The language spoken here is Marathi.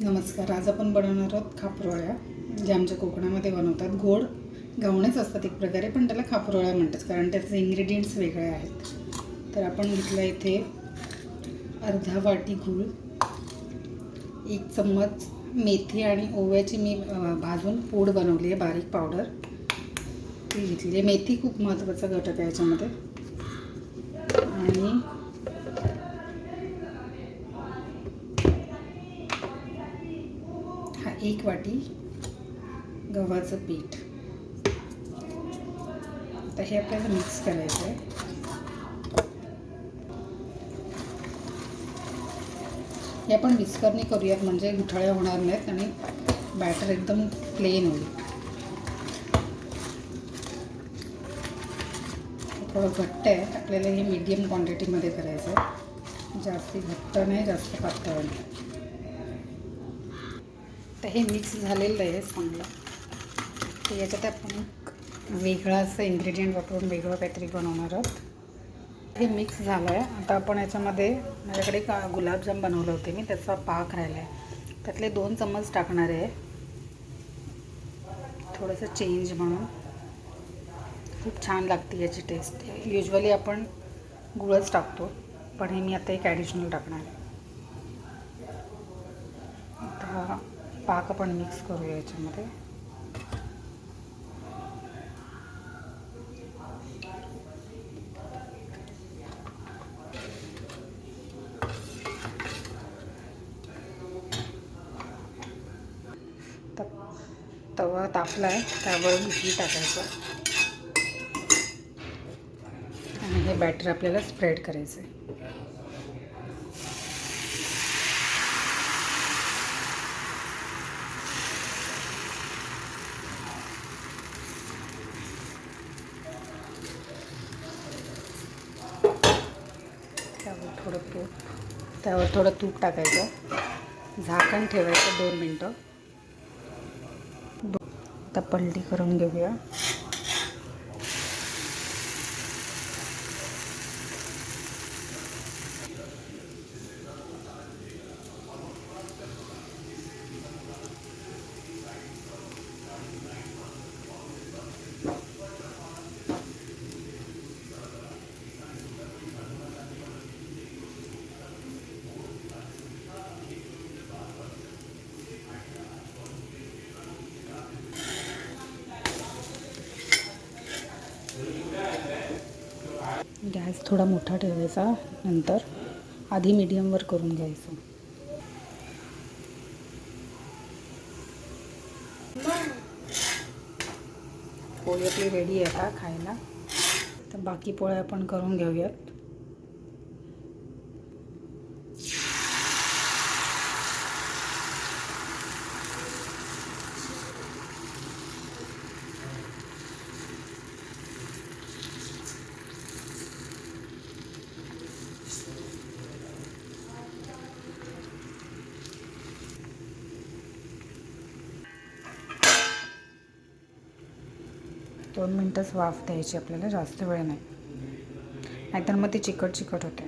नमस्कार. आज आपण बनवणार आहोत खापरोळ्या, जे आमच्या कोकणामध्ये बनवतात. गोड घावणेच असतात एक प्रकारे, पण त्याला खापरोळ्या म्हणतात कारण त्याचे इंग्रेडियंट्स वेगळे आहेत. तर आपण घेतला इथे अर्धा वाटी गूळ, 1 चम्मच मेथी आणि ओव्याची मी भाजून पूड बनवली आहे, बारीक पावडर ती घेतली आहे. मेथी खूप महत्त्वाचा घटक आहे याच्यामध्ये. आणि हा 1 वाटी गव्हाचं पीठ. आता हे आपल्याला मिक्स करायचं आहे. हे आपण विस्करने करूयात म्हणजे गुठळ्या होणार नाहीत आणि बॅटर एकदम प्लेन होईल. थोडं घट्ट आहे, आपल्याला हे मीडियम क्वांटिटीमध्ये करायचं आहे. जास्त घट्ट नाही, जास्त पातळ नाही. तर हे मिक्स झालेलं आहे चांगलं. तर याच्यात आपण वेगळं असं इन्ग्रेडियंट वापरून वेगळं काहीतरी बनवणार आहोत. हे मिक्स झालं आहे. आता आपण याच्यामध्ये माझ्याकडे गुलाबजाम बनवले होते मी, त्याचा पाक राहिला आहे. त्यातले 2 चम्मच टाकणार आहे, थोडंसं चेंज म्हणून. खूप छान लागते याची टेस्ट. युजली आपण गुळच टाकतो, पण हे मी आता एक ॲडिशनल टाकणार आहे. आता पाक आपण मिक्स करूया याच्यामध्ये. तवा तापला आहे, त्यावर घी टाकायचं आणि हे बॅटर आपल्याला स्प्रेड करायचं आहे. त्यावर थोडं तूप टाकायचं, झाकण ठेवायचं 2 मिनटं. आता पलटी करून घेऊया. गॅस थोडा मोठा ठेवायचा, नंतर आधी मीडियमवर करून घ्यायचं. पोळी आपली रेडी आहे आता खायला. तर बाकी पोळ्या आपण करून घेऊयात. दोन मिनटंच वाफ द्यायची आपल्याला, जास्त वेळ नाही, नाहीतर मग ती चिकट चिकट होते.